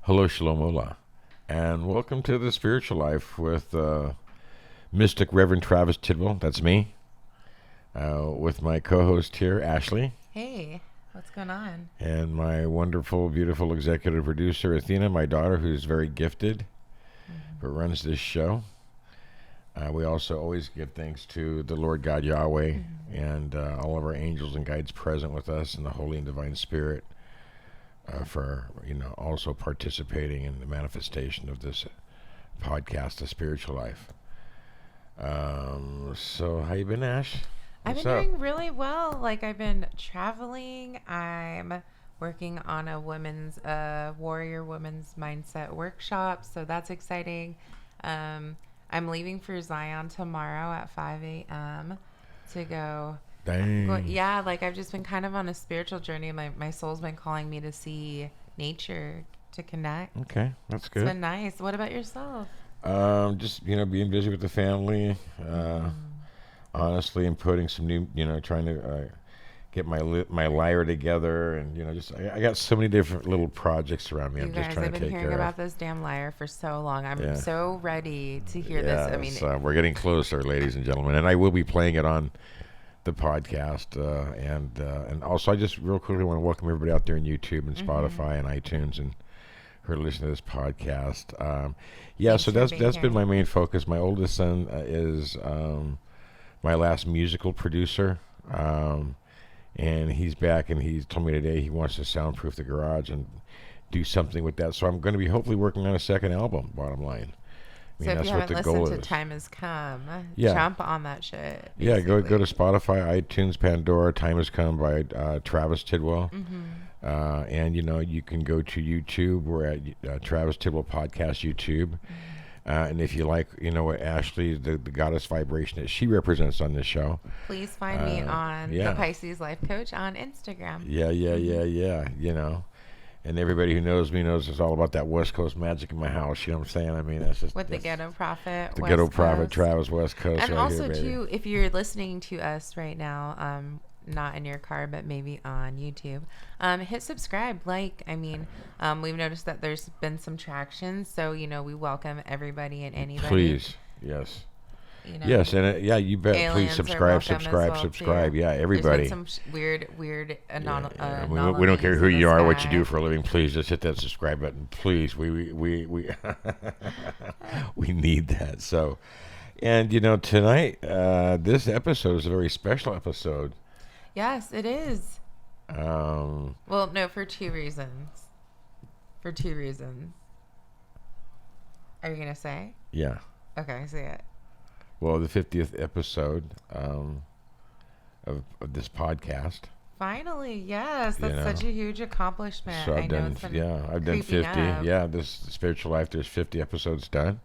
Hello, Shalom Ola, and welcome to the Spiritual Life with Mystic Reverend Travis Tidwell. That's me, with my co-host here, Ashley. Hey, what's going on? And my wonderful, beautiful executive producer, Athena, my daughter, who's very gifted, but runs this show. We also always give thanks to the Lord God Yahweh and all of our angels and guides present with us and the Holy and Divine Spirit. For also participating in the manifestation of this podcast, The Spiritual Life. So how you been, Ash? I've been doing really well. I've been traveling. I'm working on a warrior women's mindset workshop, so that's exciting. I'm leaving for Zion tomorrow at 5 a.m. to go. Dang. Well, yeah, I've just been kind of on a spiritual journey. My soul's been calling me to see nature, to connect. Okay, that's good. It's been nice. What about yourself? Just being busy with the family, honestly, and putting some new, trying to get my lyre together, and I got so many different little projects around me. You I'm guys, just trying I've to been take hearing care about of. this damn lyre for so long. I'm so ready to hear this. I mean, we're getting closer, ladies and gentlemen, and I will be playing it on the podcast, and also I just real quickly want to welcome everybody out there in YouTube and Spotify and iTunes and who are listening to this podcast. So that's been my main focus. My oldest son is my last musical producer, and he's back, and he told me today he wants to soundproof the garage and do something with that. So I'm going to be hopefully working on a second album. Bottom line. So if you haven't listened to Time Has Come, jump on that shit. Basically. Yeah, go to Spotify, iTunes, Pandora. Time Has Come by Travis Tidwell. And, you can go to YouTube. We're at Travis Tidwell Podcast YouTube. And if you like, what Ashley, the goddess vibration that she represents on this show. Please find me on the Pisces Life Coach on Instagram. Yeah. And everybody who knows me knows it's all about that West Coast magic in my house. You know what I'm saying? I mean, that's just... With the Ghetto Prophet, the Ghetto Prophet, Travis West Coast. And right also, here, too, if you're listening to us right now, not in your car, but maybe on YouTube, hit subscribe. We've noticed that there's been some traction. So, we welcome everybody and anybody. Please, yes. Yes, and you bet. Please subscribe. Too. Yeah, everybody. There's been some weird we don't care who you are, what you do for a living. Please just hit that subscribe button. Please, we we need that. So, and tonight, this episode is a very special episode. Yes, it is. Well, no, for two reasons. Are you gonna say? Yeah. Okay, say it. Well, the 50th episode of this podcast. Finally, yes, that's such a huge accomplishment. So I've done 50. Up. Yeah, this Spiritual Life. There's 50 episodes done.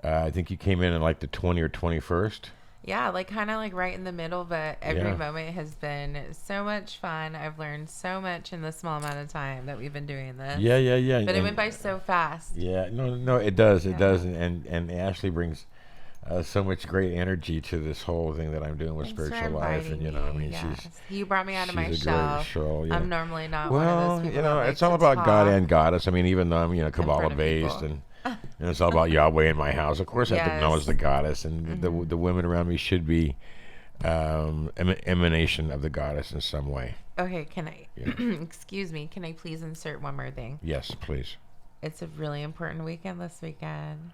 I think you came in the 20 or 21st. Yeah, kind of right in the middle, but every moment has been so much fun. I've learned so much in the small amount of time that we've been doing this. Yeah. But it went by so fast. Yeah, no, it does. It does, and Ashley brings so much great energy to this whole thing that I'm doing with Spiritual Life, and you brought me out of my shell. I'm normally not one of those people. It's all about God and Goddess. I mean, even though I'm Kabbalah based, and it's all about Yahweh in my house. Of course, I have to acknowledge the Goddess, and the women around me should be emanation of the Goddess in some way. Okay, can I? Excuse me. Can I please insert one more thing? Yes, please. It's a really important weekend this weekend.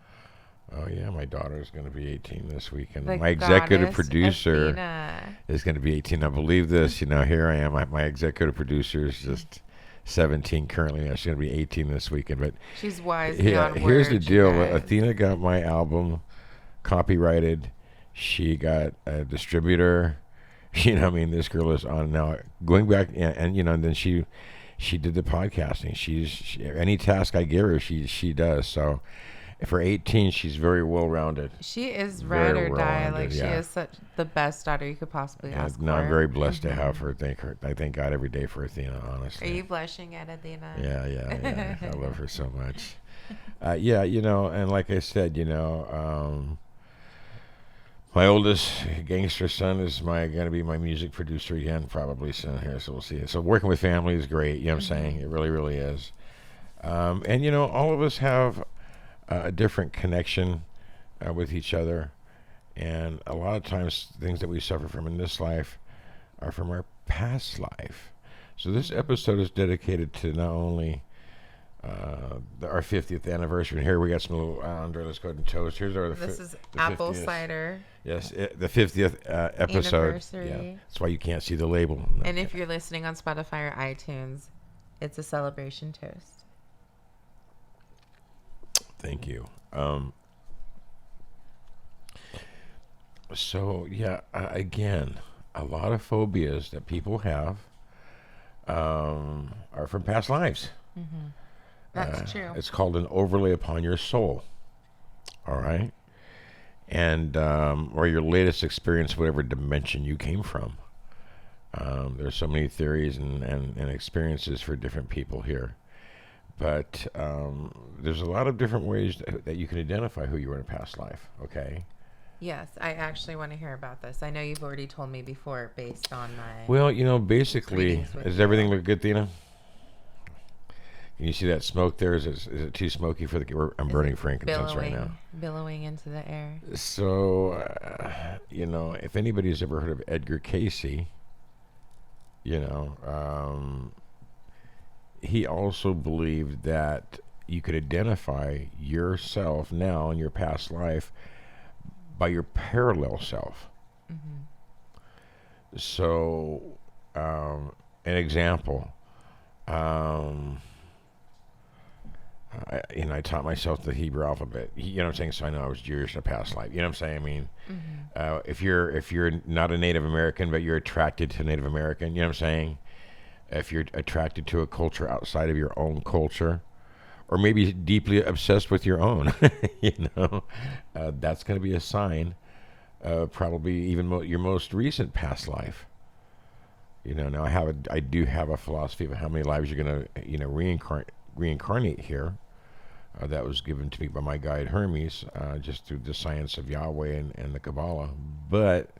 Oh, yeah, my daughter's going to be 18 this weekend. The my executive goddess producer Athena is going to be 18. Now, believe this, here I am. My executive producer is just 17 currently. She's going to be 18 this weekend. But she's wise beyond here's words, the deal. guys. Athena got my album copyrighted. She got a distributor. This girl is on now. Going back, and then she did the podcasting. Any task I give her, she does. So... For 18, she's very well-rounded. She is ride or die. She is such the best daughter you could possibly ask for. I'm very blessed to have her. I thank God every day for Athena, honestly. Are you blushing at Athena? Yeah. I love her so much. And like I said, my oldest gangster son is going to be my music producer again, probably soon here, so we'll see. So working with family is great, what I'm saying? It really, really is. And all of us have a different connection with each other, and a lot of times things that we suffer from in this life are from our past life. So this episode is dedicated to not only our 50th anniversary. And here we got some little Andre. Let's go ahead and toast. Here's our. This is the apple 50th. cider. Yes, the 50th episode. Anniversary. Yeah, that's why you can't see the label. No, And if you're listening on Spotify or iTunes, it's a celebration toast. Thank you. So yeah, again, a lot of phobias that people have are from past lives. Mm-hmm. That's true. It's called an overlay upon your soul. All right, and or your latest experience, whatever dimension you came from. There's so many theories and experiences for different people here. But there's a lot of different ways that you can identify who you were in a past life, okay? Yes, I actually want to hear about this. I know you've already told me before based on my... Well, basically, readings with does you. everything look good, Athena? Can you see that smoke there? Is it too smoky for the... I'm burning frankincense right now. Billowing into the air. So, if anybody's ever heard of Edgar Cayce, he also believed that you could identify yourself now in your past life by your parallel self. Mm-hmm. So, an example, I taught myself the Hebrew alphabet. You know what I'm saying? So I know I was Jewish in a past life. You know what I'm saying? I mean, if you're not a Native American but you're attracted to Native American, you know what I'm saying? If you're attracted to a culture outside of your own culture, or maybe deeply obsessed with your own, that's going to be a sign of probably even your most recent past life. Now I do have a philosophy of how many lives you're going to, reincarnate here. That was given to me by my guide Hermes, just through the science of Yahweh and the Kabbalah. But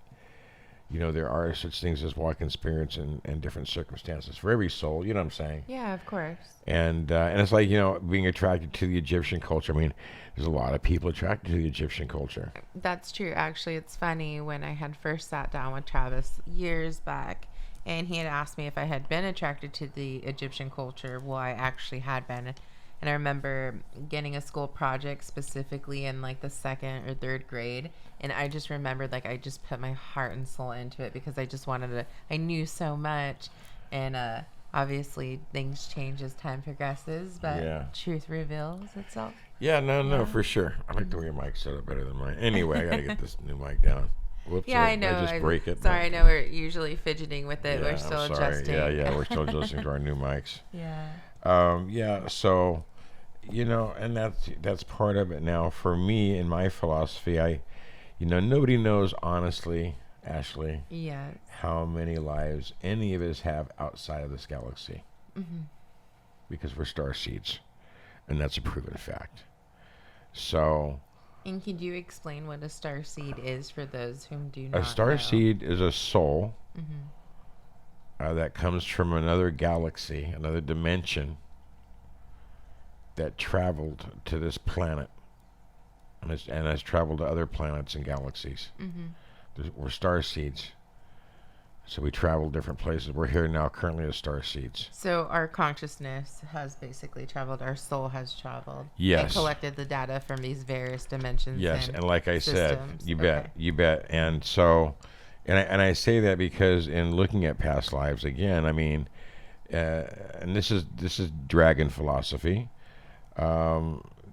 there are such things as walking spirits and different circumstances for every soul. You know what I'm saying? Yeah, of course. And it's like, being attracted to the Egyptian culture. I mean, there's a lot of people attracted to the Egyptian culture. That's true. Actually, it's funny. When I had first sat down with Travis years back, and he had asked me if I had been attracted to the Egyptian culture. Well, I actually had been. And I remember getting a school project specifically in like the 2nd or 3rd grade. And I just remembered I just put my heart and soul into it because I just wanted to, I knew so much. And obviously things change as time progresses, but truth reveals itself. Yeah, no, for sure. I like the way your mic's set up better than mine. Anyway, I got to get this new mic down. Whoops, yeah, I know. I just break it. Sorry, I know we're usually fidgeting with it. Yeah, We're still I'm sorry. adjusting. Yeah, we're still adjusting to our new mics. Yeah. So, and that's part of it. Now, for me, in my philosophy, nobody knows honestly, Ashley, Yes. how many lives any of us have outside of this galaxy. Mm-hmm. Because we're star seeds, and that's a proven fact. So... And could you explain what a star seed is for those whom do not know? A star seed is a soul Mm-hmm. That comes from another galaxy, another dimension, that traveled to this planet and has traveled to other planets and galaxies. Mm-hmm. We're star seeds. So we travel different places. We're here now currently as star seeds. So our consciousness has basically traveled. Our soul has traveled. Yes. And collected the data from these various dimensions. Yes, and like I systems. said, you bet. And so, and I say that because in looking at past lives again, I mean, and this is dragon philosophy.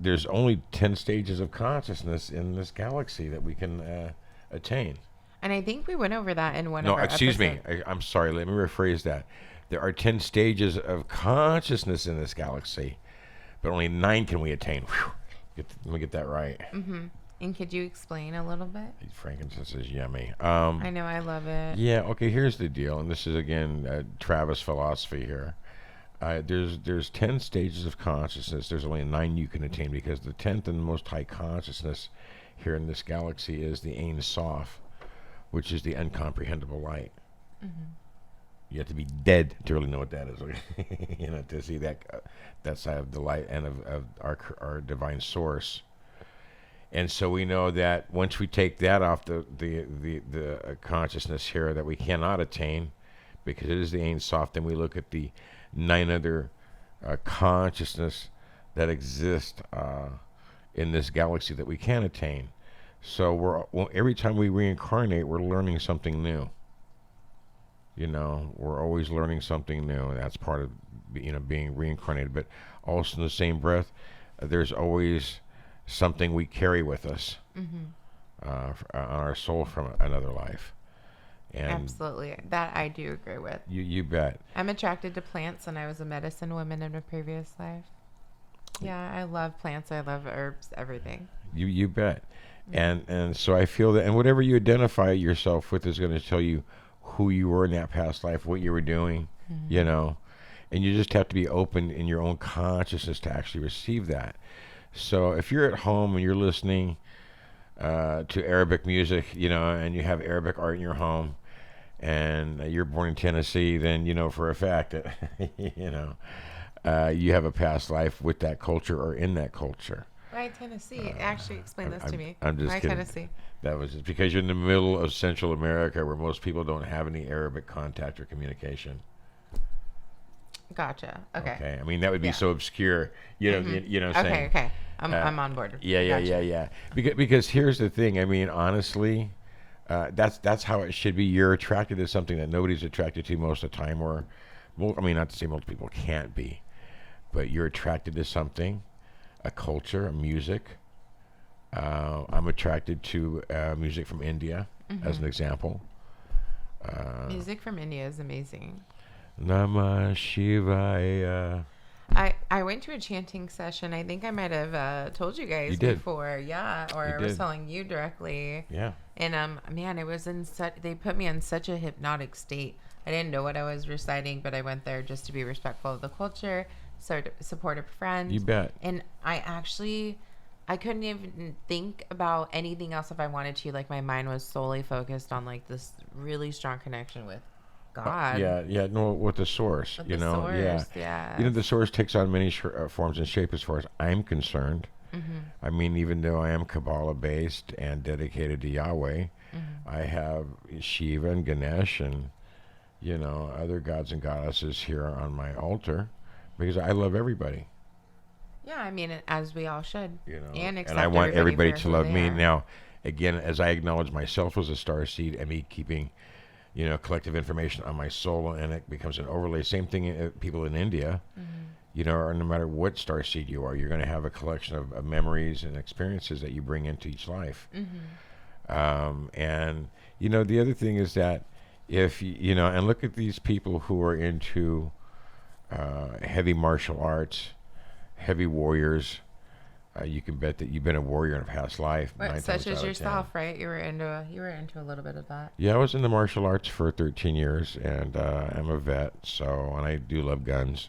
There's only 10 stages of consciousness in this galaxy that we can attain. And I think we went over that in one of our excuse episodes. me. I'm sorry. Let me rephrase that. There are 10 stages of consciousness in this galaxy, but only 9 can we attain. Let me get that right. Mm-hmm. And could you explain a little bit? Frankincense is yummy. I know, I love it. Yeah, okay, here's the deal. And this is, again, Travis philosophy here. There's 10 stages of consciousness. There's only 9 you can attain because the 10th and most high consciousness here in this galaxy is the Ein Sof, which is the uncomprehendable light. Mm-hmm. You have to be dead to really know what that is. To see that side of the light and of our divine source. And so we know that once we take that off the consciousness here that we cannot attain, because it is the Ein Sof, then we look at the 9 other consciousness that exist in this galaxy that we can attain. So every time we reincarnate, we're learning something new. We're always learning something new. That's part of being reincarnated. But also in the same breath, there's always something we carry with us on our soul from another life. And absolutely, that I do agree with. You bet. I'm attracted to plants, and I was a medicine woman in a previous life. Yeah, I love plants. I love herbs. Everything. You bet. And so I feel that, and whatever you identify yourself with is going to tell you who you were in that past life, what you were doing, and you just have to be open in your own consciousness to actually receive that. So if you're at home and you're listening to Arabic music, and you have Arabic art in your home, and you're born in Tennessee, then you know for a fact that you have a past life with that culture or in that culture. Why Tennessee? Actually, explain this to me. I'm just Why kidding. Tennessee? That was just because you're in the middle of Central America, where most people don't have any Arabic contact or communication. Gotcha. Okay. I mean, that would be so obscure. You know what I'm saying? Okay. I'm on board. Yeah. Because here's the thing. I mean, honestly, that's how it should be. You're attracted to something that nobody's attracted to most of the time, not to say most people can't be, but you're attracted to something, a culture, a music. I'm attracted to music from India, as an example. Music from India is amazing. Namah Shivaya. I went to a chanting session. I think I might have told you guys before. Yeah, or I was telling you directly. Yeah. And man, it was they put me in such a hypnotic state. I didn't know what I was reciting, but I went there just to be respectful of the culture, support a friend. You bet. And I couldn't even think about anything else if I wanted to. Like, my mind was solely focused on like this really strong connection with God. With the source. With the source, yeah. The source takes on many forms and shape as far as I'm concerned. I mean, even though I am Kabbalah based and dedicated to Yahweh, I have Shiva and Ganesh and other gods and goddesses here on my altar, because I love everybody. Yeah, I mean, as we all should. And Such as yourself, right? You were into a little bit of that. Yeah, I was in the martial arts for 13 years, and I'm a vet. And I do love guns.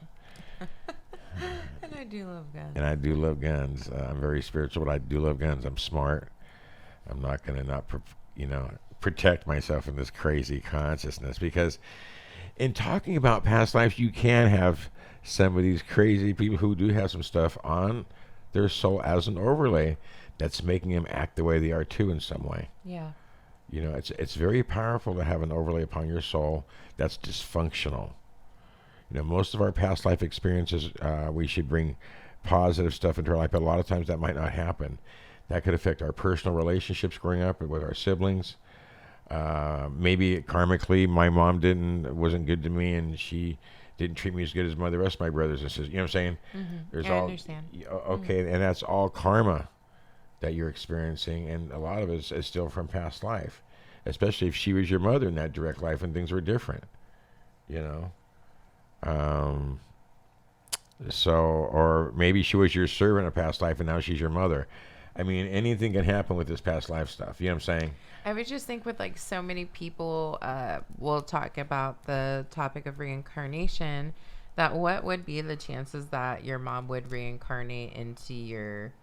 And I do love guns. I'm very spiritual, but I do love guns. I'm smart. I'm not going to protect myself in this crazy consciousness, because in talking about past lives, you can have some of these crazy people who do have some stuff on their soul as an overlay that's making them act the way they are too in some way. Yeah. It's very powerful to have an overlay upon your soul that's dysfunctional. Most of our past life experiences, we should bring positive stuff into our life, but a lot of times that might not happen. That could affect our personal relationships growing up with our siblings. Maybe karmically, my mom wasn't good to me, and she didn't treat me as good as the rest of my brothers and sisters. You know what I'm saying? I understand. Okay, and that's all karma that you're experiencing, and a lot of it is still from past life, especially if she was your mother in that direct life and things were different. Or maybe she was your servant in a past life and now she's your mother. I mean, anything can happen with this past life stuff. You know what I'm saying? I would just think with so many people, we'll talk about the topic of reincarnation, that what would be the chances that your mom would reincarnate into your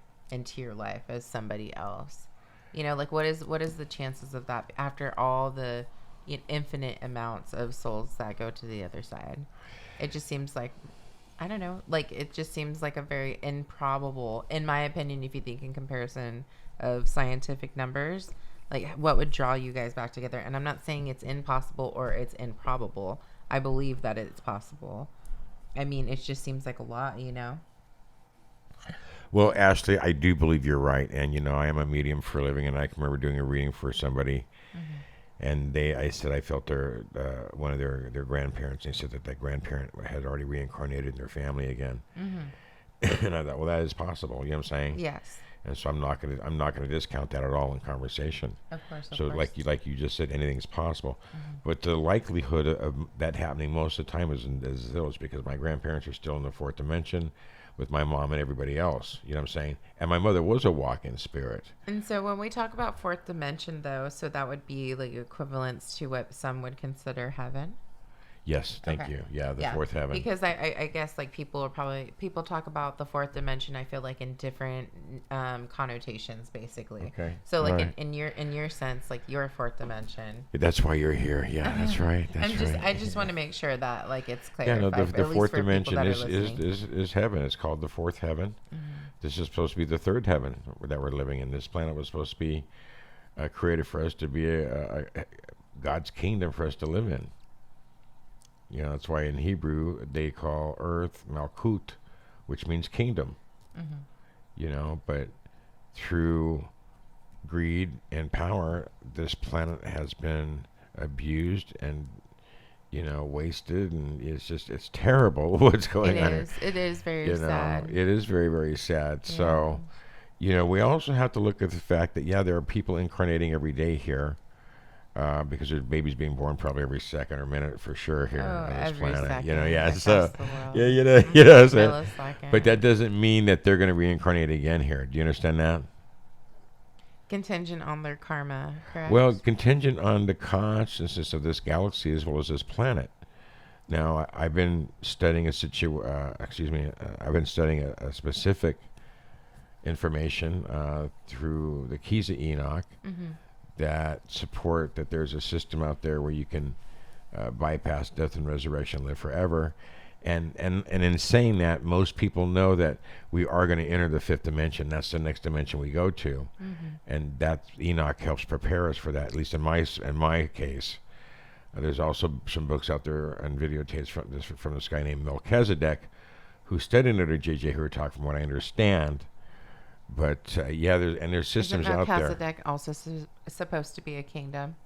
life as somebody else? What is the chances of that after all the infinite amounts of souls that go to the other side. It just seems like, I don't know, like it just seems like a very improbable, in my opinion, if you think in comparison of scientific numbers, like what would draw you guys back together? And I'm not saying it's impossible or it's improbable. I believe that it's possible. I mean, it just seems like a lot, you know? Well, Ashley, I do believe you're right, and I am a medium for a living, and I can remember doing a reading for somebody, and I said I felt one of their grandparents. They said that grandparent had already reincarnated in their family again, and I thought, well, that is possible. You know what I'm saying? Yes. And so I'm not gonna discount that at all in conversation. Of course. So like you just said, anything's possible, but the likelihood of that happening most of the time is those, because my grandparents are still in the fourth dimension with my mom and everybody else. You know what I'm saying? And my mother was a walk-in spirit. And so when we talk about fourth dimension, though, so that would be like equivalents to what some would consider heaven. Yes, thank you. Yeah, the fourth heaven. Because I guess like people talk about the fourth dimension, I feel like in different connotations, basically. Okay. So like right. in your sense, like your fourth dimension. That's why you're here. Yeah, that's right. I just want to make sure that like it's clear. Yeah, no, the fourth dimension is heaven. It's called the fourth heaven. This is supposed to be the third heaven that we're living in. This planet was supposed to be created for us to be a God's kingdom for us to live in. That's why in Hebrew they call Earth Malkut, which means kingdom. But through greed and power, this planet has been abused and wasted, and it's terrible what's going on. It is very sad. It is very, very sad. Yeah. So, we also have to look at the fact that there are people incarnating every day here. Because there's babies being born probably every second or minute for sure here on this planet. Second, so but that doesn't mean that they're going to reincarnate again here. Do you understand that? Contingent on their karma, correct? Well, contingent on the consciousness of this galaxy as well as this planet. Now, I've been studying I've been studying a specific information through the keys of Enoch. That support that there's a system out there where you can bypass death and resurrection, live forever, and in saying that, most people know that we are going to enter the fifth dimension. That's the next dimension we go to, and that Enoch helps prepare us for that. At least in my case, there's also some books out there and videotapes from this guy named Melchizedek, who studied under J.J. Hurtak, from what I understand. But there's systems out there. Melchizedek also supposed to be a kingdom?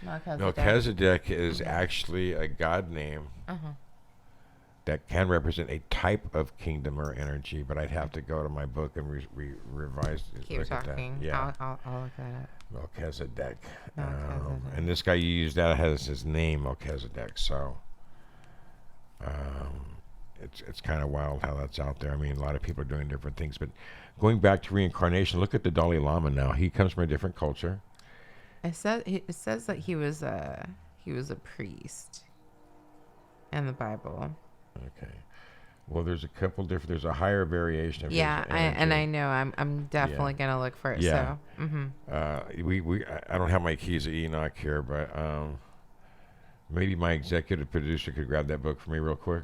Melchizedek is actually a god name that can represent a type of kingdom or energy. But I'd have to go to my book and revise. Keep talking. Yeah, I'll look that up. Melchizedek. And this guy you used that has his name Melchizedek. So. It's kind of wild how that's out there. I mean, a lot of people are doing different things. But going back to reincarnation, look at the Dalai Lama now. He comes from a different culture. It says that he was a priest in the Bible. Okay. Well, there's a couple different. There's a higher variation of I know. I'm definitely gonna look for it. Yeah. So. I don't have my keys of Enoch here, but maybe my executive producer could grab that book for me real quick.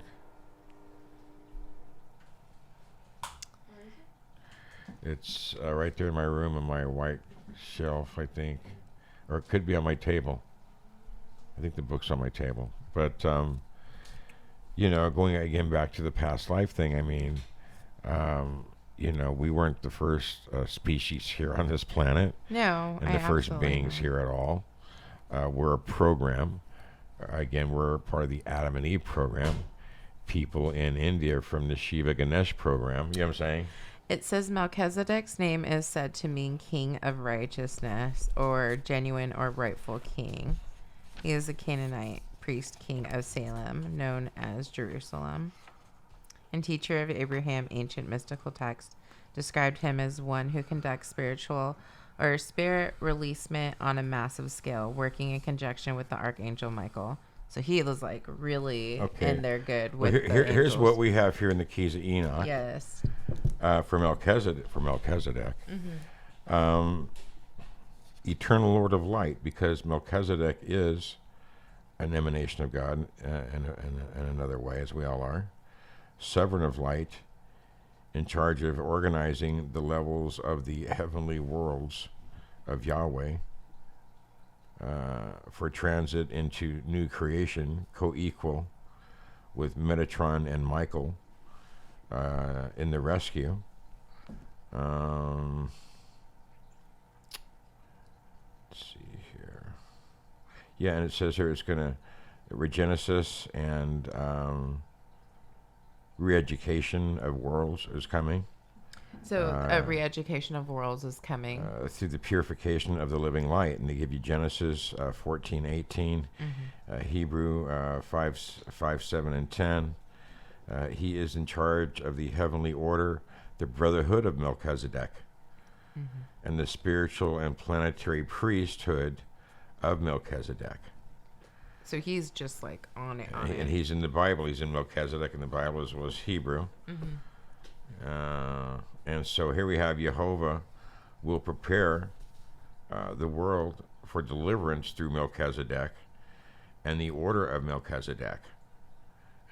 It's right there in my room on my white shelf, I think. Or it could be on my table. I think the book's on my table. But, going again back to the past life thing, I mean, we weren't the first species here on this planet. No, and the first beings here at all. We're a program. Again, we're part of the Adam and Eve program. People in India from the Shiva Ganesh program. You know what I'm saying? It says Melchizedek's name is said to mean king of righteousness, or genuine or rightful king. He is a Canaanite priest king of Salem, known as Jerusalem. And teacher of Abraham, ancient mystical text described him as one who conducts spiritual or spirit releasement on a massive scale, working in conjunction with the archangel Michael. So he was like really in there good with here's what we have here in the keys of Enoch. Yes. For Melchizedek. eternal Lord of light, because Melchizedek is an emanation of God in another way, as we all are. Sovereign of light, in charge of organizing the levels of the heavenly worlds of Yahweh for transit into new creation, co-equal with Metatron and Michael in the rescue. Let's see here. Yeah, and it says here it's going to regenesis and re-education of worlds is coming. So a re-education of worlds is coming. Through the purification of the living light. And they give you Genesis 14:18, Hebrew 5, 7, and 10. He is in charge of the heavenly order, the brotherhood of Melchizedek, and the spiritual and planetary priesthood of Melchizedek. So he's just like on it. And he's in the Bible. He's in Melchizedek in the Bible as well as Hebrew. And so here we have Jehovah will prepare the world for deliverance through Melchizedek and the order of Melchizedek.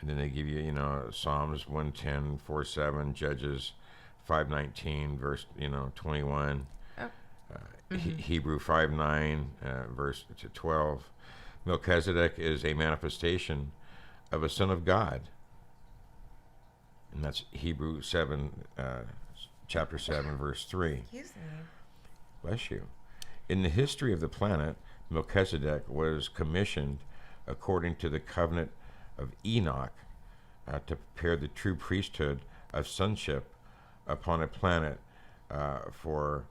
And then they give you, you know, Psalms 110, 4:7, Judges 5:19, verse, 21, Hebrew 5:9, verse to 12. Melchizedek is a manifestation of a son of God. And that's Hebrew 7, chapter 7, verse 3. Excuse me. Bless you. In the history of the planet, Melchizedek was commissioned according to the covenant of Enoch to prepare the true priesthood of sonship upon a planet for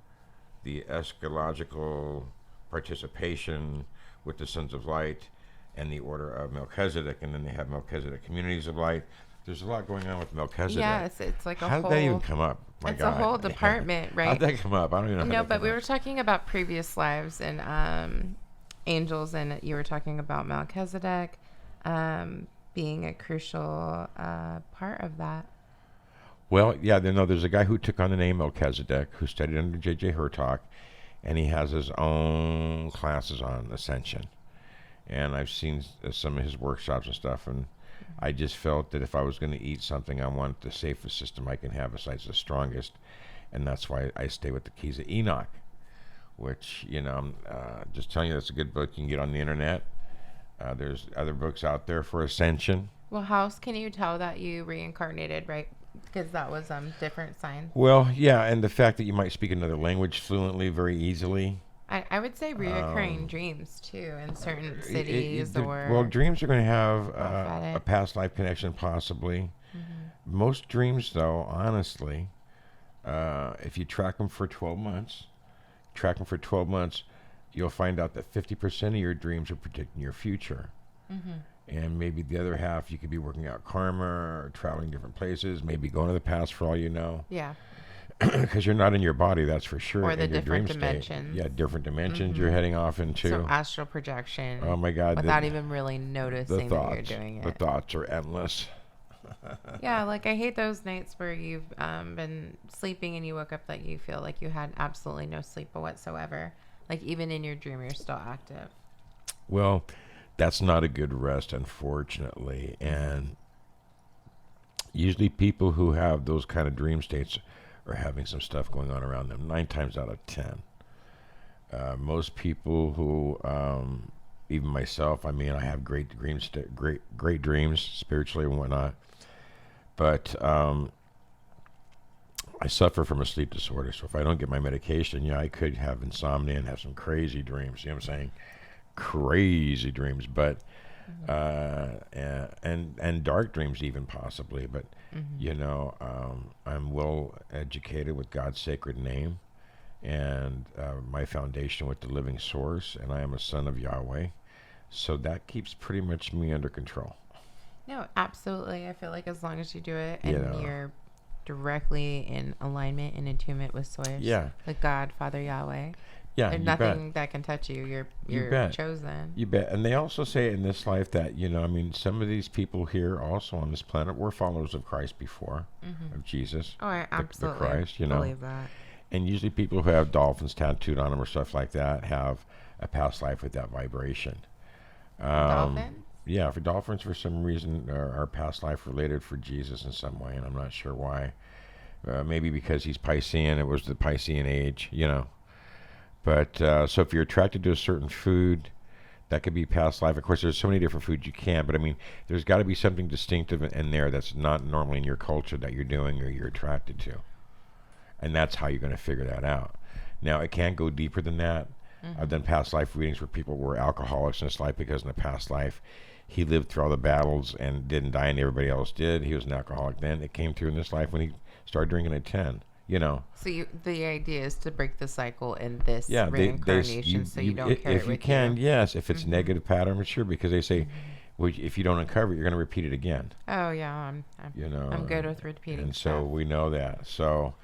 the eschatological participation with the sons of light and the order of Melchizedek. And then they have Melchizedek communities of light. There's a lot going on with Melchizedek. Yeah, it's like a How whole... did that even come up? My it's God. a whole department, right? How'd that come up? I don't even know. No, but we were talking about previous lives and angels, and you were talking about Melchizedek being a crucial part of that. Well, yeah, there's a guy who took on the name Melchizedek who studied under J.J. Hurtak, and he has his own classes on Ascension. And I've seen some of his workshops and stuff, and I just felt that if I was going to eat something, I want the safest system I can have besides the strongest, and that's why I stay with the Keys of Enoch, which, I'm just telling you, that's a good book. You can get on the internet. There's other books out there for Ascension. Well, how else can you tell that you reincarnated, right? Because that was different sign. Well, yeah, and the fact that you might speak another language fluently very easily. I would say reoccurring dreams, too, in certain cities or... Well, dreams are going to have a past life connection, possibly. Most dreams, though, honestly, if you track them for 12 months, you'll find out that 50% of your dreams are predicting your future. And maybe the other half, you could be working out karma or traveling different places, maybe going to the past for all you know. Yeah. Because you're not in your body, that's for sure. Or the in your different dream dimensions. State. Yeah, different dimensions you're heading off into. So astral projection. Oh my God. Without even really noticing that you're doing it. The thoughts are endless. Yeah, like I hate those nights where you've been sleeping and you woke up that you feel like you had absolutely no sleep whatsoever. Like even in your dream, you're still active. Well, that's not a good rest, unfortunately. And usually people who have those kind of dream states are having some stuff going on around them, 9 times out of 10. Most people who, even myself, I have great dreams, great dreams spiritually and whatnot. But I suffer from a sleep disorder, so if I don't get my medication, I could have insomnia and have some crazy dreams. You know what I'm saying? Crazy dreams, but and dark dreams even possibly. But I'm well educated with God's sacred name, and my foundation with the living source, and I am a son of Yahweh, so that keeps pretty much me under control. No, absolutely. I feel like as long as you do it and you're directly in alignment and attunement with Source, with God, Father Yahweh. Yeah, there's nothing that can touch you. You're chosen. You bet. And they also say in this life that, some of these people here also on this planet were followers of Christ before, of Jesus. Oh, I absolutely the Christ, believe that. And usually people who have dolphins tattooed on them or stuff like that have a past life with that vibration. Dolphins? Yeah, for dolphins, for some reason, are past life related for Jesus in some way, and I'm not sure why. Maybe because he's Piscean, it was the Piscean age, you know. But so if you're attracted to a certain food, that could be past life. Of course, there's so many different foods you can, but I mean, there's got to be something distinctive in there that's not normally in your culture that you're doing or you're attracted to. And that's how you're going to figure that out. Now, it can go deeper than that. I've done past life readings where people were alcoholics in this life because in the past life, he lived through all the battles and didn't die and everybody else did. He was an alcoholic then. It came through in this life when he started drinking at 10, you know. So the idea is to break the cycle in this Yeah, reincarnation so you don't carry it if you with can, you. yes. If it's a negative pattern, sure, because they say, well, if you don't uncover it, you're going to repeat it again. Oh, yeah. I'm good with repeating And stuff. so we know that. So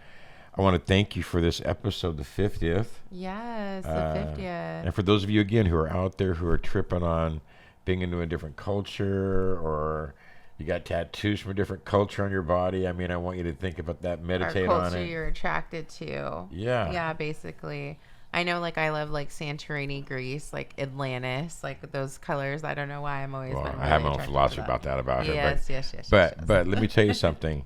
I want to thank you for this episode, the 50th. Yes, the 50th. And for those of you, again, who are out there who are tripping on being into a different culture or you got tattoos from a different culture on your body, I mean, I want you to think about that, meditate on it. Our culture you're attracted to. Yeah. Yeah, basically. I know, like, I love, like, Santorini, Greece, like, Atlantis, like, those colors. I don't know why I'm always been really I have my own attracted philosophy to about that about her. Yes. But let me tell you something.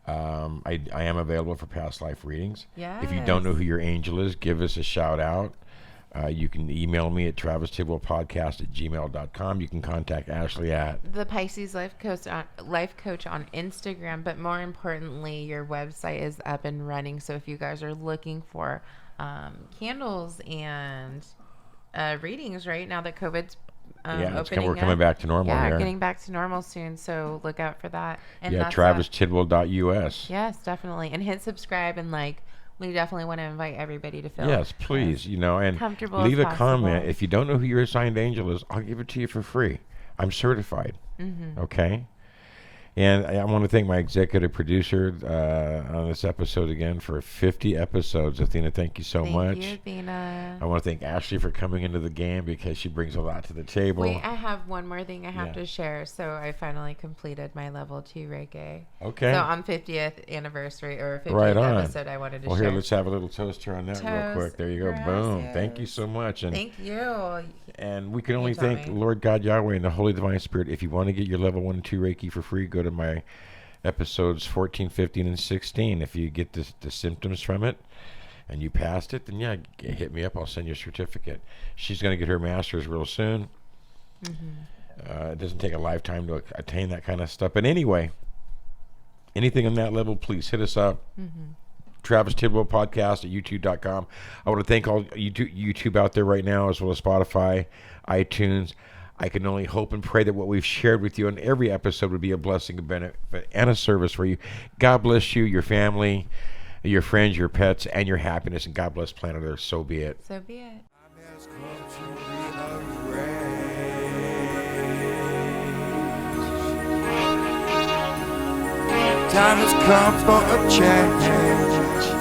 I am available for past life readings. Yes. If you don't know who your angel is, give us a shout out. You can email me at TravisTidwellPodcast@gmail.com. You can contact Ashley at the Pisces Life Coach on Instagram, but more importantly, your website is up and running. So if you guys are looking for candles and readings right now that COVID's we're coming back to normal here. Getting back to normal soon. So look out for that. And TravisTidwell.us. Yes, definitely. And hit subscribe and like. We definitely want to invite everybody to feel yes, please, and comfortable leave as a comment. possible. If you don't know who your assigned angel is, I'll give it to you for free. I'm certified. Okay? And I want to thank my executive producer on this episode again for 50 episodes. Athena, thank you so much. Thank you, Athena. I want to thank Ashley for coming into the game because she brings a lot to the table. Wait, I have one more thing I have to share. So I finally completed my level 2 Reiki. Okay. So on 50th anniversary or 50th right on. episode, I wanted to share. Well, here, let's have a little toaster on that real quick. There you go. Gracias. Boom. Thank you so much. And thank you. And we can only thank Lord God Yahweh and the Holy Divine Spirit. If you want to get your level 1 and 2 Reiki for free, go to my episodes 14, 15, and 16. If you get the symptoms from it and you passed it, then hit me up. I'll send you a certificate. She's going to get her master's real soon. It doesn't take a lifetime to attain that kind of stuff. But anyway, anything on that level, please hit us up. Travis Tidwell Podcast at youtube.com. I want to thank all YouTube out there right now, as well as Spotify, iTunes. I can only hope and pray that what we've shared with you on every episode would be a blessing, a benefit, and a service for you. God bless you, your family, your friends, your pets, and your happiness. And God bless planet Earth. So be it. So be it. Time has come for a change.